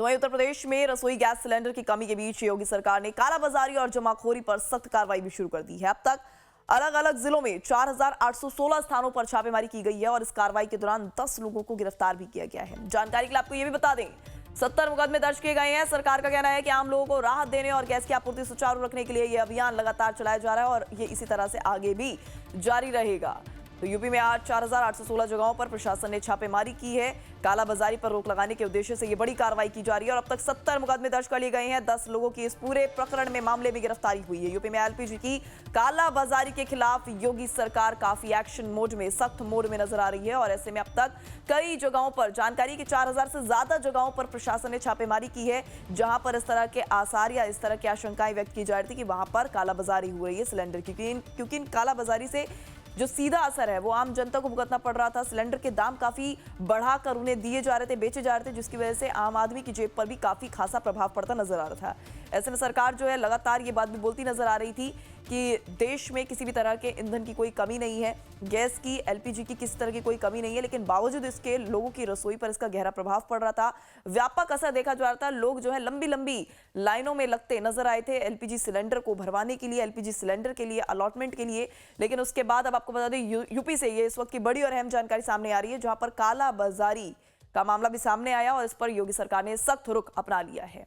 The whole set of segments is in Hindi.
तो वहीं उत्तर प्रदेश में रसोई गैस सिलेंडर की कमी के बीच योगी सरकार ने कालाबाजारी और जमाखोरी पर सख्त कार्रवाई भी शुरू कर दी है। अब तक अलग अलग जिलों में 4,816 स्थानों पर छापेमारी की गई है और इस कार्रवाई के दौरान 10 लोगों को गिरफ्तार भी किया गया है। जानकारी के लिए आपको यह भी बता दें, 70 मुकदमे दर्ज किए गए हैं। सरकार का कहना है कि आम लोगों को राहत देने और गैस की आपूर्ति सुचारू रखने के लिए यह अभियान लगातार चलाया जा रहा है और ये इसी तरह से आगे भी जारी रहेगा। तो यूपी में आज 4,816 जगहों पर प्रशासन ने छापेमारी की है। कालाबाजारी पर रोक लगाने के उद्देश्य से ये बड़ी कार्रवाई की जा रही है और अब तक 70 मुकदमे दर्ज कर लिए गए हैं। 10 लोगों की इस पूरे प्रकरण में मामले में गिरफ्तारी हुई है। यूपी में एलपीजी की कालाबाजारी के खिलाफ योगी सरकार काफी एक्शन मोड में, सख्त मोड में नजर आ रही है और ऐसे में अब तक कई जगहों पर, जानकारी की 4,000 से ज्यादा जगहों पर प्रशासन ने छापेमारी की है, जहां पर इस तरह के आसार या इस तरह की आशंकाएं व्यक्त की जा रही थी कि वहां पर कालाबाजारी हो रही है सिलेंडर की, क्योंकि इन कालाबाजारी से जो सीधा असर है वो आम जनता को भुगतना पड़ रहा था। सिलेंडर के दाम काफी बढ़ाकर उन्हें दिए जा रहे थे, बेचे जा रहे थे, जिसकी वजह से आम आदमी की जेब पर भी काफी खासा प्रभाव पड़ता नजर आ रहा था। ऐसे में सरकार जो है लगातार ये बात भी बोलती नजर आ रही थी कि देश में किसी भी तरह के ईंधन की कोई कमी नहीं है, गैस की, एलपीजी की किसी तरह की कोई कमी नहीं है, लेकिन बावजूद इसके लोगों की रसोई पर इसका गहरा प्रभाव पड़ रहा था। व्यापक असर देखा जा रहा था। लोग जो है लंबी लंबी लाइनों में लगते नजर आए थे एलपीजी सिलेंडर को भरवाने के लिए, एलपीजी सिलेंडर के लिए, अलॉटमेंट के लिए। लेकिन उसके बाद अब आपको बता दें, यूपी से ये इस वक्त की बड़ी और अहम जानकारी सामने आ रही है, जहां पर कालाबाजारी का मामला भी सामने आया और इस पर योगी सरकार ने सख्त रुख अपना लिया है।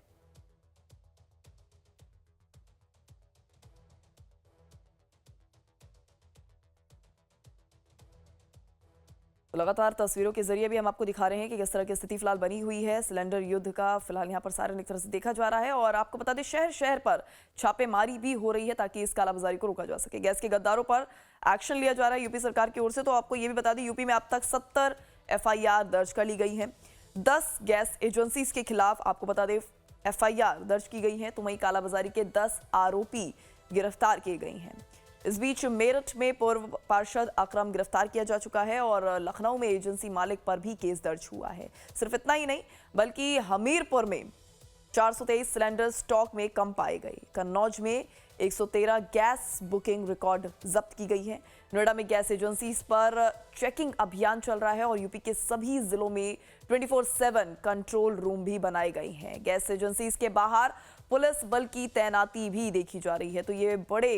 लगातार तस्वीरों के जरिए भी हम आपको दिखा रहे हैं कि किस तरह की स्थिति फिलहाल बनी हुई है। सिलेंडर युद्ध का फिलहाल यहाँ पर सार्वजनिक तरह से देखा जा रहा है और आपको बता दें, शहर शहर पर छापेमारी भी हो रही है ताकि इस कालाबाजारी को रोका जा सके। गैस के गद्दारों पर एक्शन लिया जा रहा है यूपी सरकार की ओर से। तो आपको ये भी बता दें, यूपी में अब तक 70 FIR दर्ज कर ली गई है। 10 गैस एजेंसीज के खिलाफ आपको बता दें FIR दर्ज की गई है। तो वहीं कालाबाजारी के 10 आरोपी गिरफ्तार किए गए हैं। इस बीच मेरठ में पूर्व पार्षद अकरम गिरफ्तार किया जा चुका है और लखनऊ में एजेंसी मालिक पर भी केस दर्ज हुआ है। सिर्फ इतना ही नहीं, बल्कि हमीरपुर में 423 सिलेंडर स्टॉक में कम पाए गए। कन्नौज में 113 गैस बुकिंग रिकॉर्ड जब्त की गई है। नोएडा में गैस एजेंसीज पर चेकिंग अभियान चल रहा है और यूपी के सभी जिलों में 24/7 कंट्रोल रूम भी बनाए गए हैं। गैस एजेंसीज के बाहर पुलिस बल की तैनाती भी देखी जा रही है। तो ये बड़े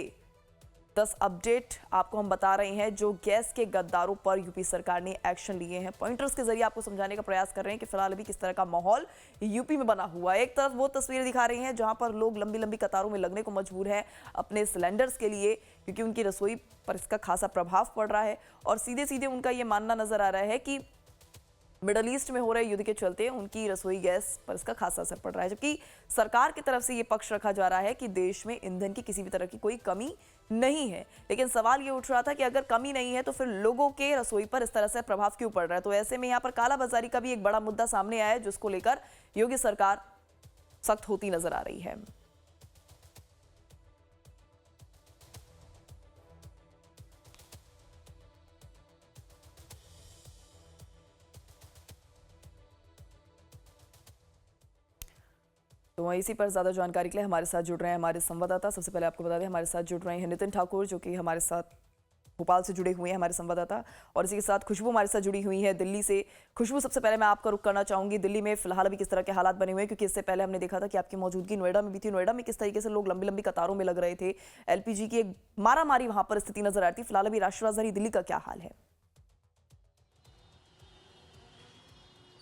10 अपडेट आपको हम बता रहे हैं जो गैस के गद्दारों पर यूपी सरकार ने एक्शन लिए हैं। पॉइंटर्स के जरिए आपको समझाने का प्रयास कर रहे हैं कि फिलहाल अभी किस तरह का माहौल यूपी में बना हुआ है। एक तरफ वो तस्वीरें दिखा रही हैं जहां पर लोग लंबी लंबी कतारों में लगने को मजबूर हैं अपने सिलेंडर्स के लिए, क्योंकि उनकी रसोई पर इसका खासा प्रभाव पड़ रहा है और सीधे सीधे उनका ये मानना नजर आ रहा है कि मिडल ईस्ट में हो रहे युद्ध के चलते उनकी रसोई गैस पर इसका खासा असर पड़ रहा है। जबकि सरकार की तरफ से ये पक्ष रखा जा रहा है कि देश में ईंधन की किसी भी तरह की कोई कमी नहीं है। लेकिन सवाल ये उठ रहा था कि अगर कमी नहीं है तो फिर लोगों के रसोई पर इस तरह से प्रभाव क्यों पड़ रहा है। तो ऐसे में यहाँ पर कालाबाजारी का भी एक बड़ा मुद्दा सामने आया है, जिसको लेकर योगी सरकार सख्त होती नजर आ रही है। तो इसी पर ज़्यादा जानकारी के लिए हमारे साथ जुड़ रहे हैं हमारे संवाददाता। सबसे पहले आपको बता दें, हमारे साथ जुड़ रहे हैं नितिन ठाकुर, जो कि हमारे साथ भोपाल से जुड़े हुए हैं हमारे संवाददाता, और इसी के साथ खुशबू हमारे साथ जुड़ी हुई है दिल्ली से। खुशबू, सबसे पहले मैं आपका रुख करना चाहूंगी, दिल्ली में फिलहाल अभी किस तरह के हालात बने हुए हैं, क्योंकि इससे पहले हमने देखा था कि आपकी मौजूदगी नोएडा में भी थी। नोएडा में किस तरीके से लोग लंबी लंबी कतारों में लग रहे थे, एलपीजी की एक मारामारी वहां पर स्थिति नजर आ रही थी। फिलहाल अभी राष्ट्रीय राजधानी दिल्ली का क्या हाल है?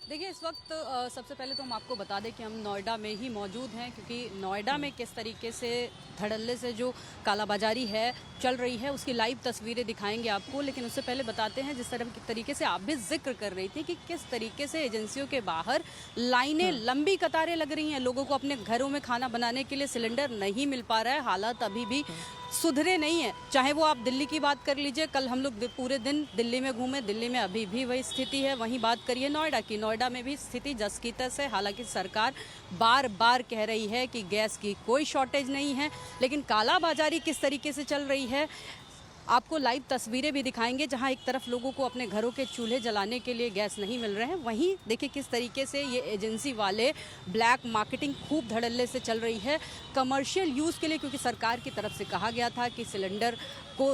देखिए, इस वक्त सबसे पहले तो हम आपको बता दें कि हम नोएडा में ही मौजूद हैं, क्योंकि नोएडा में किस तरीके से धड़ल्ले से जो कालाबाजारी है चल रही है उसकी लाइव तस्वीरें दिखाएंगे आपको। लेकिन उससे पहले बताते हैं, जिस तरह की तरीके से आप भी जिक्र कर रही थी कि किस तरीके से एजेंसियों के बाहर लाइनें, लंबी कतारें लग रही हैं, लोगों को अपने घरों में खाना बनाने के लिए सिलेंडर नहीं मिल पा रहा है। हालात अभी भी सुधरे नहीं है। चाहे वो आप दिल्ली की बात कर लीजिए, कल हम लोग पूरे दिन दिल्ली में घूमे, दिल्ली में अभी भी वही स्थिति है। वहीं बात करिए नोएडा की, नोएडा में भी स्थिति जस की तस है। हालांकि सरकार बार बार कह रही है कि गैस की कोई शॉर्टेज नहीं है, लेकिन कालाबाजारी किस तरीके से चल रही है आपको लाइव तस्वीरें भी दिखाएंगे, जहां एक तरफ लोगों को अपने घरों के चूल्हे जलाने के लिए गैस नहीं मिल रहे हैं, वहीं देखिए किस तरीके से ये एजेंसी वाले ब्लैक मार्केटिंग खूब धड़ल्ले से चल रही है कमर्शियल यूज़ के लिए, क्योंकि सरकार की तरफ से कहा गया था कि सिलेंडर को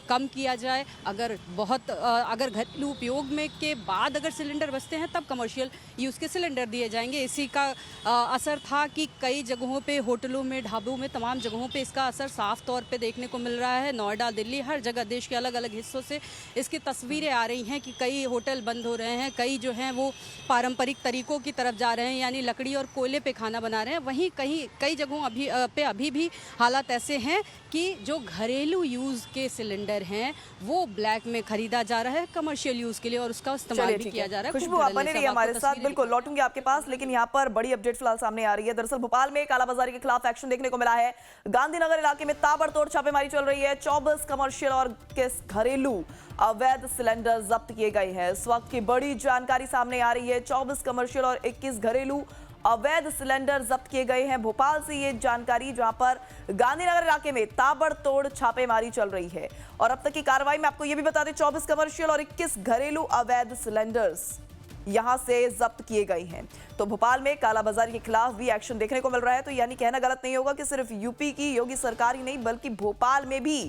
कम किया जाए। अगर अगर घरेलू उपयोग में के बाद अगर सिलेंडर बचते हैं तब कमर्शियल यूज़ के सिलेंडर दिए जाएंगे। इसी का असर था कि कई जगहों पे, होटलों में, ढाबों में, तमाम जगहों पे इसका असर साफ तौर पे देखने को मिल रहा है। नोएडा, दिल्ली, हर जगह देश के अलग अलग हिस्सों से इसकी तस्वीरें आ रही हैं कि कई होटल बंद हो रहे हैं, कई जो हैं वो पारंपरिक तरीकों की तरफ जा रहे हैं, यानी लकड़ी और कोयले पे खाना बना रहे हैं। वहीं कई जगहों अभी भी हालात ऐसे हैं कि जो घरेलू यूज़ के सिलेंडर हैं वो ब्लैक में खरीदा जा रहा है कमर्शियल यूज़ के लिए, और उसका इस्तेमाल भी किया जा रहा है। खुशबू, आप बने रहिए हमारे साथ, बिल्कुल लौटूंगी आपके पास, लेकिन यहाँ पर बड़ी अपडेट फिलहाल सामने आ रही है। दरअसल भोपाल में कालाबाजारी के खिलाफ एक्शन देखने को मिला है। गांधीनगर इलाके में ताबड़तोड़ छापेमारी चल रही है। 24 कमर्शियल और घरेलू अवैध सिलेंडर जब्त किए गए हैं। इस वक्त की बड़ी जानकारी सामने आ रही है। 24 कमर्शियल और 21 घरेलू अवैध सिलेंडर जब्त किए गए हैं। भोपाल से ये जानकारी, जहां पर गांधीनगर इलाके में ताबड़तोड़ छापेमारी चल रही है। और अब तक की कार्रवाई में आपको ये भी बता दें, 24 कमर्शियल और 21 घरेलू अवैध सिलेंडर्स यहां से जब्त किए गए हैं। तो भोपाल में कालाबाजारी के खिलाफ भी एक्शन देखने को मिल रहा है। तो यानी कहना गलत नहीं होगा कि सिर्फ यूपी की योगी सरकार ही नहीं, बल्कि भोपाल में भी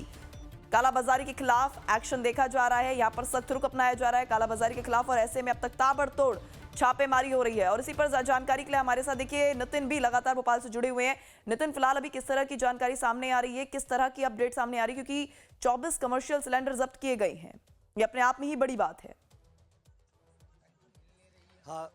कालाबाजारी के खिलाफ एक्शन देखा जा रहा है। यहाँ पर सख्त रुख अपनाया जा रहा है कालाबाजारी के खिलाफ, और ऐसे में अब तक ताबड़तोड़ छापेमारी हो रही है। और इसी पर जानकारी के लिए हमारे साथ देखिए नितिन भी लगातार भोपाल से जुड़े हुए हैं। नितिन, फिलहाल अभी किस तरह की जानकारी सामने आ रही है, किस तरह की अपडेट सामने आ रही है, क्योंकि 24 कमर्शियल सिलेंडर जब्त किए गए हैं, ये अपने आप में ही बड़ी बात है। हाँ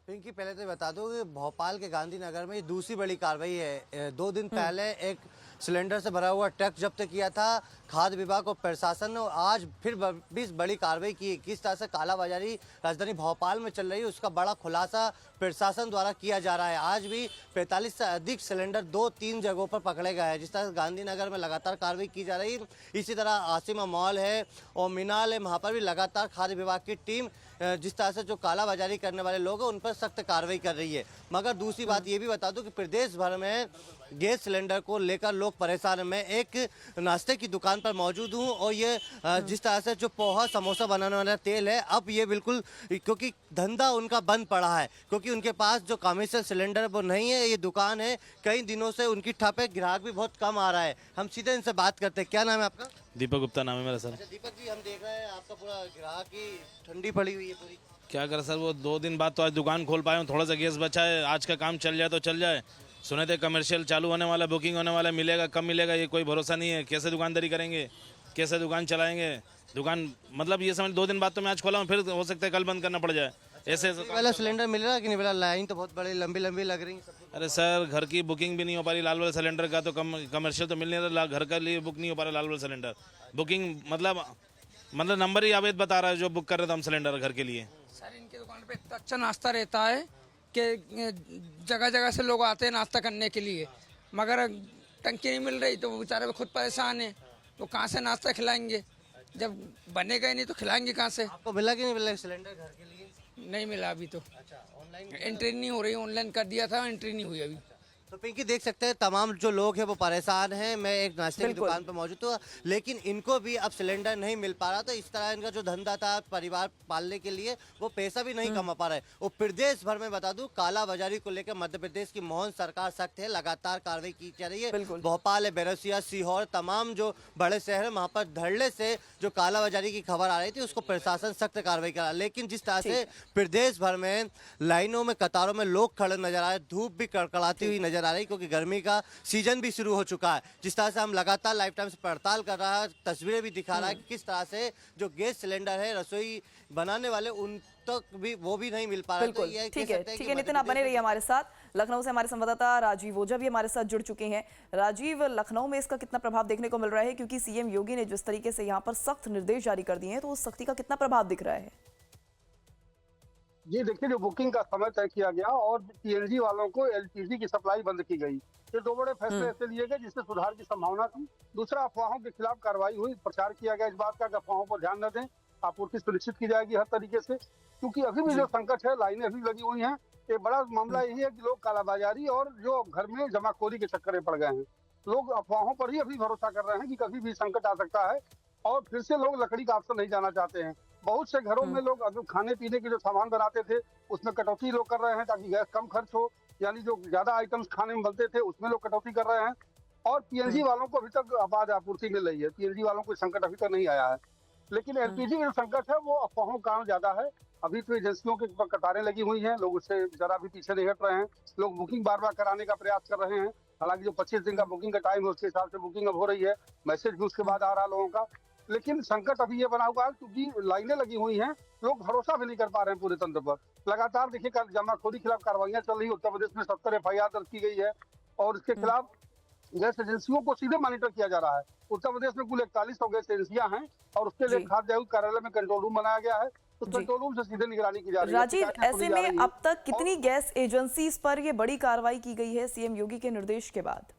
पिंकी, पहले तो बता दूं कि भोपाल के गांधीनगर में ये दूसरी बड़ी कार्रवाई है। 2 दिन पहले एक सिलेंडर से भरा हुआ ट्रक जब्त किया था खाद्य विभाग और प्रशासन ने, और आज फिर भी बड़ी कार्रवाई की। किस तरह से कालाबाजारी राजधानी भोपाल में चल रही है उसका बड़ा खुलासा प्रशासन द्वारा किया जा रहा है। आज भी 45 से अधिक सिलेंडर 2-3 जगहों पर पकड़े गए हैं। जिस तरह से गांधीनगर में लगातार कार्रवाई की जा रही है, इसी तरह आसिमा मॉल है और मीनाल है, वहाँ पर भी लगातार खाद्य विभाग की टीम जिस तरह से जो कालाबाजारी करने वाले लोग हैं उन पर सख्त कार्रवाई कर रही है। मगर दूसरी बात ये भी बता दूं कि प्रदेश भर में गैस सिलेंडर को लेकर लोग परेशान हैं। मैं एक नाश्ते की दुकान पर मौजूद हूं और ये जिस तरह से जो पोहा समोसा बनाने वाला तेल है, अब ये बिल्कुल, क्योंकि धंधा उनका बंद पड़ा है, क्योंकि उनके पास जो कमर्शियल सिलेंडर वो नहीं है। ये दुकान है, कई दिनों से उनकी ठप है, ग्राहक भी बहुत कम आ रहा है। हम सीधे इनसे बात करते हैं। क्या नाम है आपका? दीपक गुप्ता नाम है मेरा सर। अच्छा दीपक जी, हम देख रहे हैं आपका पूरा ग्राहक की ठंडी पड़ी हुई है पूरी। क्या कर सर, वो 2 दिन बाद तो आज दुकान खोल पाए हूँ, थोड़ा सा गैस बचा है, आज का काम चल जाए तो चल जाए। सुने थे कमर्शियल चालू होने वाला, बुकिंग होने वाला, मिलेगा कब मिलेगा ये कोई भरोसा नहीं है। कैसे दुकानदारी करेंगे, कैसे दुकान चलाएंगे? दुकान मतलब ये समझ 2 दिन बाद तो मैं आज खोला हूँ, फिर हो सकता है कल बंद करना पड़ जाए। ऐसे वाला सिलेंडर मिल रहा है कि नहीं मिल रहा? लाइन तो बहुत बड़ी लंबी लंबी लग रही है। अरे सर, घर की बुकिंग भी नहीं हो पा रही लाल वाला सिलेंडर का, तो कमर्शियल तो मिल नहीं रहा, घर का लिए बुक नहीं हो पा रहा लाल वाला सिलेंडर। बुकिंग मतलब नंबर ही अवैध बता रहा है जो बुक कर रहे थे हम सिलेंडर घर के लिए। सर, इनकी दुकान पे इतना अच्छा नाश्ता रहता है कि जगह जगह से लोग आते हैं नाश्ता करने के लिए, मगर टंकी नहीं मिल रही तो वो बेचारे खुद परेशान हैं। वो कहाँ से नाश्ता खिलाएंगे? जब बनेगा ही नहीं तो खिलाएंगे कहाँ से? आपको मिला कि नहीं मिला सिलेंडर घर के लिए? नहीं मिला अभी तो। अच्छा, ऑनलाइन एंट्री नहीं हो रही, ऑनलाइन कर दिया था, एंट्री नहीं हुई अभी। तो पिंकी देख सकते हैं तमाम जो लोग हैं वो परेशान हैं। मैं एक नाश्ते की दुकान पर मौजूद हूँ, लेकिन इनको भी अब सिलेंडर नहीं मिल पा रहा। तो इस तरह इनका जो धंधा था परिवार पालने के लिए, वो पैसा भी नहीं कमा पा रहे। और प्रदेश भर में बता दूं, कालाबाजारी को लेकर मध्य प्रदेश की मोहन सरकार सख्त है, लगातार कार्रवाई की जा रही है। भोपाल है, बैरसिया, सीहोर, तमाम जो बड़े शहर है वहाँ पर धड़ल्ले से जो कालाबाजारी की खबर आ रही थी उसको प्रशासन सख्त कार्रवाई करा। लेकिन जिस तरह से प्रदेश भर में लाइनों में, कतारों में लोग खड़े नजर आ रहे, धूप भी कड़कड़ाती हुई नजर आ रही, क्योंकि गर्मी का सीजन भी शुरू हो चुका है। जिस तरह से हम लगातार लाइव टाइम से पड़ताल कर रहा है, तस्वीरें भी दिखा रहा है कि किस तरह से जो गैस सिलेंडर है रसोई बनाने वाले उन तक भी वो भी नहीं मिल पा रहा। बिल्कुल, ठीक है नितिन, आप बने रहिए हमारे साथ। लखनऊ से हमारे संवाददाता राजीव ओझा भी हमारे साथ जुड़ चुके हैं। राजीव, लखनऊ में इसका कितना प्रभाव देखने को मिल रहा है, क्योंकि सीएम योगी ने जिस तरीके से यहाँ पर सख्त निर्देश जारी कर दिए हैं, तो उस सख्ती का कितना प्रभाव दिख रहा है? जी देखिए, जो बुकिंग का समय तय किया गया और सीएनजी वालों को एलपीजी की सप्लाई बंद की गई, ये 2 बड़े फैसले ऐसे लिए गए जिससे सुधार की संभावना थी। दूसरा, अफवाहों के खिलाफ कार्रवाई हुई, प्रचार किया गया इस बात का कि अफवाहों पर ध्यान न दें, आपूर्ति सुनिश्चित की जाएगी हर तरीके से, क्योंकि अभी भी जो संकट है, लाइनें अभी लगी हुई हैं। एक बड़ा मामला यही है कि लोग कालाबाजारी और जो घर में जमाखोरी के चक्कर में पड़ गए हैं। लोग अफवाहों पर ही अभी भरोसा कर रहे हैं कि कभी भी संकट आ सकता है, और फिर से लोग लकड़ी का ऑप्शन नहीं जाना चाहते हैं। बहुत से घरों में लोग अगर खाने पीने के जो सामान बनाते थे उसमें कटौती लोग कर रहे हैं ताकि गैस कम खर्च हो, यानी जो ज्यादा आइटम्स खाने में बनते थे उसमें लोग कटौती कर रहे हैं। और पीएनजी वालों को अभी तक आपात आपूर्ति मिल रही है। पीएनजी वालों को संकट अभी तक नहीं आया है, लेकिन एलपीजी का जो संकट है वो अफवाहों का कारण ज्यादा है। अभी तो एजेंसियों की कतारें लगी हुई हैं, लोग उससे जरा भी पीछे नहीं हट रहे हैं। लोग बुकिंग बार बार कराने का प्रयास कर रहे हैं। हालांकि जो 25 दिन का बुकिंग का टाइम है उसके हिसाब से बुकिंग अब हो रही है, मैसेज भी उसके बाद आ रहा है लोगों का। लेकिन संकट अभी ये बना हुआ है क्योंकि लाइनें लगी हुई हैं, लोग भरोसा भी नहीं कर पा रहे हैं पूरे तंत्र पर। लगातार देखिए जमाखोरी खिलाफ कार्रवाइयां चल रही है। उत्तर प्रदेश में 70 FIR दर्ज की गई है और इसके खिलाफ गैस एजेंसियों को सीधे मॉनिटर किया जा रहा है। उत्तर प्रदेश में कुल 41 गैस एजेंसियां हैं और उसके लिए जी। खाद्य आयुक्त कार्यालय में कंट्रोल रूम बनाया गया है। उस जी। कंट्रोल रूम से सीधे निगरानी की जा रही है। राजीव, शिकायतें सुनी ऐसे जा रही में हैं। अब तक कितनी गैस एजेंसीज पर ये बड़ी कार्रवाई की गई है सीएम योगी के निर्देश के बाद?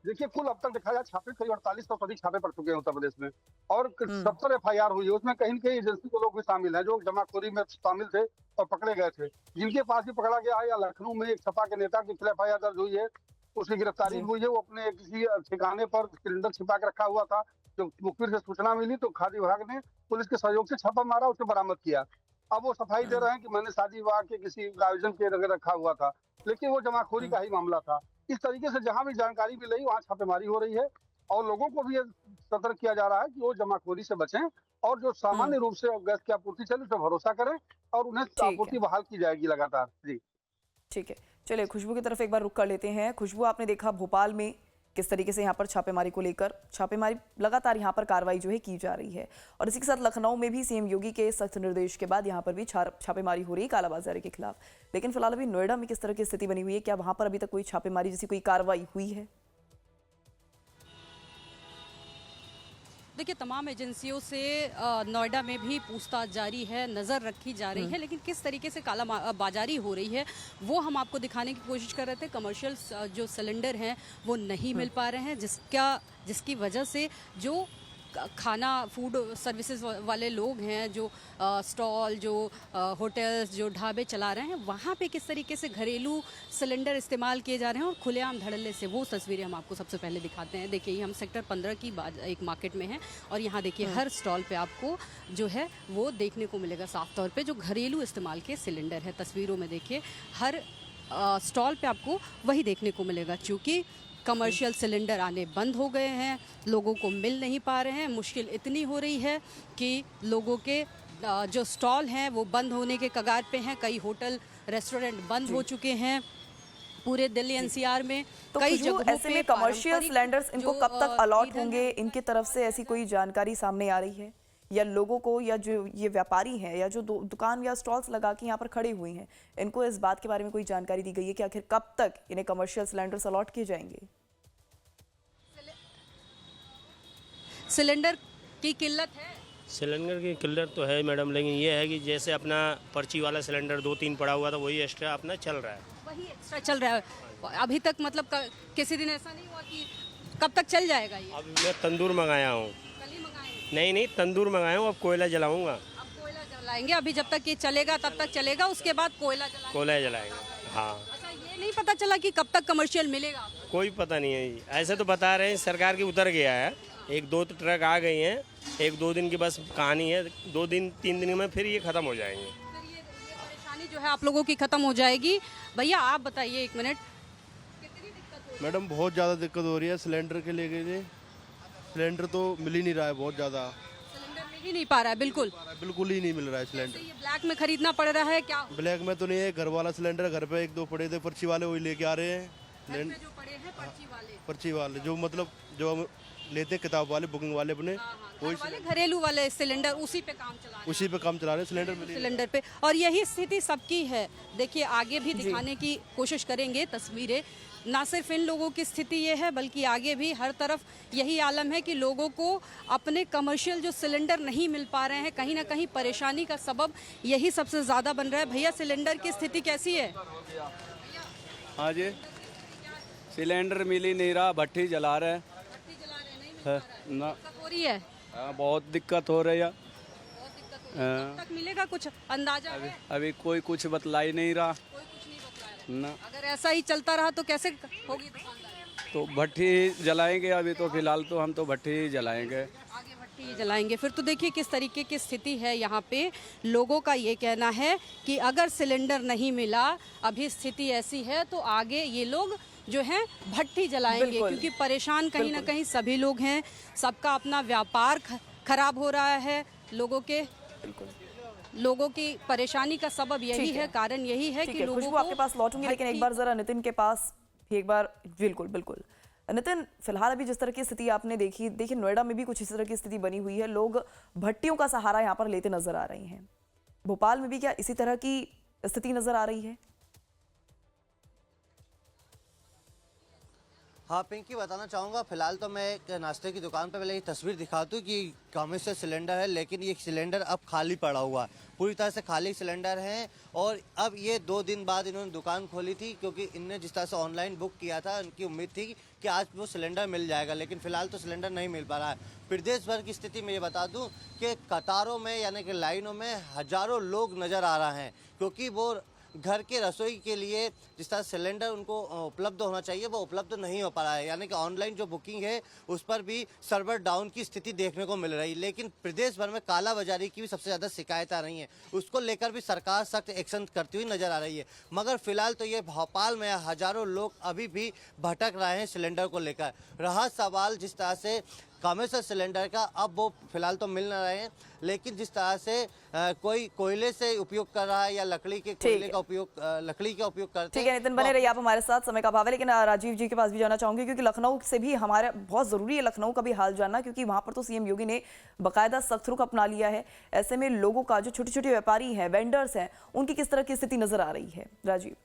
देखिए कुल अब तक देखा जाए छापे करीब 4800 से अधिक छापे पड़ चुके हैं उत्तर प्रदेश में और 70 FIR हुई है। उसमें कहीं न कहीं एजेंसी के लोग भी शामिल हैं जो जमाखोरी में शामिल थे और पकड़े गए थे। जिनके पास भी पकड़ा गया है, या लखनऊ में एक सपा के नेता की FIR दर्ज हुई है, उसकी गिरफ्तारी हुई है। वो अपने किसी ठिकाने पर सिलेंडर छिपा के रखा हुआ था। जो मुखबिर से सूचना मिली तो खाद्य विभाग ने पुलिस के सहयोग से छापा मारा, उसे बरामद किया। अब वो सफाई दे रहे हैं कि मैंने शादी विवाह के किसी आयोजन के जगह रखा हुआ था, लेकिन वो जमाखोरी का ही मामला था। इस तरीके से जहां भी जानकारी मिली वहां छापेमारी हो रही है और लोगों को भी ये सतर्क किया जा रहा है कि वो जमाखोरी से बचें और जो सामान्य रूप से गैस की आपूर्ति चले उस पर भरोसा करें और उन्हें आपूर्ति बहाल की जाएगी लगातार। जी ठीक है, चलिए खुशबू की तरफ एक बार रुक कर लेते हैं। खुशबू, आपने देखा भोपाल में किस तरीके से यहाँ पर छापेमारी को लेकर छापेमारी लगातार यहाँ पर कार्रवाई जो है की जा रही है और इसी के साथ लखनऊ में भी सीएम योगी के सख्त निर्देश के बाद यहाँ पर भी छापेमारी हो रही है कालाबाजारी के खिलाफ। लेकिन फिलहाल अभी नोएडा में किस तरह की स्थिति बनी हुई है? क्या वहां पर अभी तक कोई छापेमारी जैसी कोई कार्रवाई हुई है? देखिए, तमाम एजेंसियों से नोएडा में भी पूछताछ जारी है, नज़र रखी जा रही है, लेकिन किस तरीके से काला बाजारी हो रही है वो हम आपको दिखाने की कोशिश कर रहे थे। कमर्शियल जो सिलेंडर हैं वो नहीं मिल पा रहे हैं, जिसकी वजह से जो खाना फूड सर्विसेज वाले लोग हैं, जो स्टॉल, जो होटल्स, जो ढाबे चला रहे हैं, वहाँ पे किस तरीके से घरेलू सिलेंडर इस्तेमाल किए जा रहे हैं और खुलेआम धड़ल्ले से, वो तस्वीरें हम आपको सबसे पहले दिखाते हैं। देखिए, ये हम सेक्टर 15 की एक मार्केट में हैं और यहाँ देखिए हर स्टॉल पे आपको जो है वो देखने को मिलेगा साफ तौर पे जो घरेलू इस्तेमाल के सिलेंडर है। तस्वीरों में देखिए हर स्टॉल पे आपको वही देखने को मिलेगा। चूँकि कमर्शियल सिलेंडर आने बंद हो गए हैं, लोगों को मिल नहीं पा रहे हैं, मुश्किल इतनी हो रही है कि लोगों के जो स्टॉल हैं वो बंद होने के कगार पे हैं। कई होटल रेस्टोरेंट बंद हो चुके हैं पूरे दिल्ली NCR में। तो कई खुशबू, जगहों ऐसे पे में कमर्शियल सिलेंडर्स इनको जो, कब तक अलॉट ईंधन होंगे? है, इनकी तरफ से ऐसी कोई जानकारी सामने आ रही है या लोगों को, या जो ये व्यापारी हैं या जो दुकान या स्टॉल्स लगा के यहाँ पर खड़े हुए हैं, इनको इस बात के बारे में कोई जानकारी दी गई है कि आखिर कब तक इन्हें कमर्शियल सिलेंडर्स अलॉट किए जाएंगे? सिलेंडर की किल्लत है। सिलेंडर की किल्लत तो है मैडम, लेकिन ये है कि जैसे अपना पर्ची वाला सिलेंडर 2-3 पड़ा हुआ था, वही एक्स्ट्रा अपना चल रहा है। वही एक्स्ट्रा चल रहा है अभी तक, मतलब किसी दिन ऐसा नहीं हुआ कि कब तक चल जाएगा ये? अब मैं तंदूर मंगाया हूँ। कल ही मंगाए? नहीं, तंदूर मंगाया हूँ, अब कोयला जलाऊंगा। अब कोयला जलाएंगे, अभी जब तक ये चलेगा तब तक चलेगा, उसके बाद कोयला जलाएंगे। कोयला जलाएंगे, हाँ। अच्छा, ये नहीं पता चला कि कब तक कमर्शियल मिलेगा आपको? कोई पता नहीं है जी। ऐसे तो बता रहे हैं सरकार की उतर गया है, 1-2 ट्रक आ गई हैं, 1-2 दिन की बस कहानी है। 2-3 दिन में फिर ये ख़त्म हो जाएंगे। फिर ये परेशानी जो है आप लोगों की ख़त्म हो जाएगी। भैया आप बताइए एक मिनट, कितनी दिक्कत हो रही है? मैडम बहुत ज़्यादा दिक्कत हो रही है सिलेंडर के लिए। सिलेंडर तो मिल ही नहीं रहा है, बहुत ज़्यादा सिलेंडर मिल ही नहीं पा रहा है, बिल्कुल बिल्कुल ही नहीं मिल रहा है सिलेंडर। ये ब्लैक में खरीदना पड़ रहा है क्या? ब्लैक में तो नहीं है, घर वाला सिलेंडर घर पे 1-2 पड़े थे, पर्ची वाले वही लेके आ रहे हैं। घर में जो पड़े हैं पर्ची वाले जो मतलब जो हम लेते हैं, किताब वाले, बुकिंग वाले अपने, घर वाले घरेलू वाले सिलेंडर उसी पे काम चला रहे हैं। उसी पे काम चला रहे हैं, सिलेंडर मिल ही नहीं। सिलेंडर पे। और यही स्थिति सबकी है। देखिए, आगे भी दिखाने की कोशिश करेंगे तस्वीरें। ना सिर्फ इन लोगों की स्थिति ये है, बल्कि आगे भी हर तरफ यही आलम है कि लोगों को अपने कमर्शियल जो सिलेंडर नहीं मिल पा रहे हैं, कहीं ना कहीं परेशानी का सबब यही सबसे ज़्यादा बन रहा है। भैया, सिलेंडर की स्थिति कैसी है? हाँ जी, सिलेंडर मिल ही नहीं रहा, भट्टी जला रहे हैं। ना, दिक्कत हो रही है? बहुत दिक्कत हो रही है। कब तक मिलेगा, कुछ अंदाजा है? अभी कोई कुछ बतला ही नहीं रहा। कोई कुछ नहीं बतला रहा। ना, अगर ऐसा ही चलता रहा तो कैसे होगी दुकानदारी? तो भट्टी जलाएंगे। अभी तो फिलहाल तो हम तो भट्टी ही जलाएंगे। आगे भट्टी जलाएंगे। फिर तो देखिए किस तरीके की स्थिति है यहाँ पे। लोगों का ये कहना है कि अगर सिलेंडर नहीं मिला, अभी स्थिति ऐसी है, तो आगे ये लोग जो है भट्टी जलाएंगे, बिल्कुल। क्योंकि परेशान कहीं ना कहीं सभी लोग हैं, सबका अपना व्यापार खराब हो रहा है, लोगों की परेशानी का सबब यही ठीक है। है, कारण यही है ठीक कि है, लोगों खुशबू को आपके पास लौटूंगी, लेकिन एक भट्टी- बार जरा नितिन के पास भी एक बार। बिल्कुल बिल्कुल नितिन, फिलहाल अभी जिस तरह की स्थिति आपने देखी, देखिए नोएडा में भी कुछ इस तरह की स्थिति बनी हुई है, लोग भट्टियों का सहारा यहाँ पर लेते नजर आ रहे हैं। भोपाल में भी क्या इसी तरह की स्थिति नजर आ रही है? हाँ पिंकी, बताना चाहूँगा, फिलहाल तो मैं एक नाश्ते की दुकान पर पहले ये तस्वीर दिखा दूँ कि कमर्शियल सिलेंडर है, लेकिन ये सिलेंडर अब खाली पड़ा हुआ है, पूरी तरह से खाली सिलेंडर है। और अब ये 2 दिन बाद इन्होंने दुकान खोली थी, क्योंकि इनने जिस तरह से ऑनलाइन बुक किया था, उनकी उम्मीद थी कि आज वो सिलेंडर मिल जाएगा, लेकिन फिलहाल तो सिलेंडर नहीं मिल पा रहा है। प्रदेश भर की स्थिति में ये बता दूं कि कतारों में यानी कि लाइनों में हजारों लोग नज़र आ रहे हैं, क्योंकि वो घर के रसोई के लिए जिस तरह सिलेंडर उनको उपलब्ध होना चाहिए वो उपलब्ध नहीं हो पा रहा है, यानी कि ऑनलाइन जो बुकिंग है उस पर भी सर्वर डाउन की स्थिति देखने को मिल रही है। लेकिन प्रदेश भर में काला बाजारी की भी सबसे ज़्यादा शिकायत आ रही हैं, उसको लेकर भी सरकार सख्त एक्शन करती हुई नजर आ रही है। मगर फिलहाल तो ये भोपाल में हजारों लोग अभी भी भटक रहे हैं सिलेंडर को लेकर। रहा सवाल जिस तरह से कमर्शियल सिलेंडर का, अब वो फिलहाल तो मिल न रहे हैं, लेकिन जिस तरह से कोई कोयले से उपयोग कर रहा है या लकड़ी के कोयले का उपयोग लकड़ी का उपयोग करते ठीक है नितिन, बने रहिए आप हमारे साथ, समय का अभाव है, लेकिन राजीव जी के पास भी जाना चाहूंगी, क्योंकि लखनऊ से भी हमारा बहुत जरूरी है लखनऊ का भी हाल जानना, क्योंकि वहां पर तो सीएम योगी ने बाकायदा सख्त रुख अपना लिया है। ऐसे में लोगों का, जो छोटे छोटे व्यापारी हैं, वेंडर्स हैं, उनकी किस तरह की स्थिति नजर आ रही है? राजीव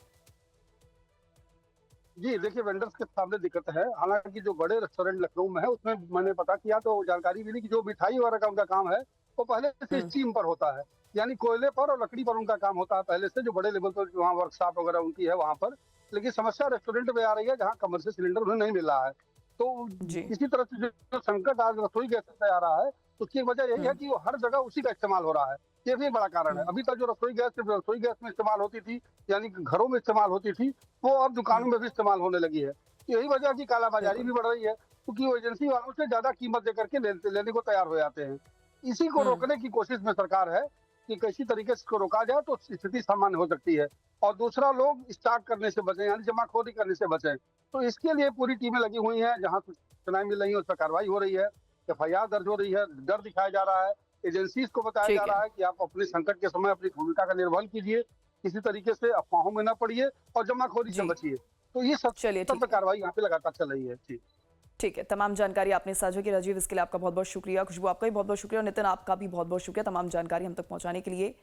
जी देखिए, वेंडर्स के सामने दिक्कत है। हालांकि जो बड़े रेस्टोरेंट लखनऊ में है उसमें मैंने पता किया तो जानकारी मिली कि जो मिठाई वगैरह का उनका काम है वो पहले से स्टीम पर होता है, यानी कोयले पर और लकड़ी पर उनका काम होता है पहले से, जो बड़े लेवल पर वहाँ वर्कशॉप वगैरह उनकी है वहाँ पर। लेकिन समस्या रेस्टोरेंट में आ रही है जहाँ कमर्शियल सिलेंडर उन्हें नहीं मिल रहा है। तो जी। इसी तरह से जो संकट आज रसोई गैस से आ रहा है उसकी वजह यही है कि वो हर जगह उसी का इस्तेमाल हो रहा है। ये भी एक बड़ा कारण है। अभी तक जो रसोई गैस सिर्फ रसोई गैस में इस्तेमाल होती थी, यानी कि घरों में इस्तेमाल होती थी, वो अब दुकानों में भी इस्तेमाल होने लगी है। यही वजह है कि कालाबाजारी भी बढ़ रही है, क्योंकि वो एजेंसी वालों से ज्यादा कीमत देकर के लेने को तैयार हो जाते हैं। इसी को रोकने की कोशिश में सरकार है कि किसी तरीके से इसको रोका जाए तो स्थिति सामान्य हो सकती है, और दूसरा लोग स्टार्ट करने से बचें, यानी जमाखोरी करने से बचें। तो इसके लिए पूरी टीमें लगी हुई हैं, जहाँ सूचनाएं मिल रही है उस पर कार्रवाई हो रही है, FIR दर्ज हो रही है, डर दिखाया जा रहा है, एजेंसीज को बताया जा रहा है कि आप अपने संकट के समय अपनी भूमिका का निर्वहन कीजिए, किसी तरीके से अफवाहों में न पड़िए और जमाखोरी से बचिए। तो ये सब चलिए, ठीक है। कार्रवाई यहाँ पे लगातार चल रही है। ठीक है, तमाम जानकारी आपने साझा की राजीव, इसके लिए आपका बहुत बहुत शुक्रिया। खुशबू आपका भी बहुत बहुत शुक्रिया, और नितिन आपका भी बहुत बहुत शुक्रिया तमाम जानकारी हम तक पहुंचाने के लिए।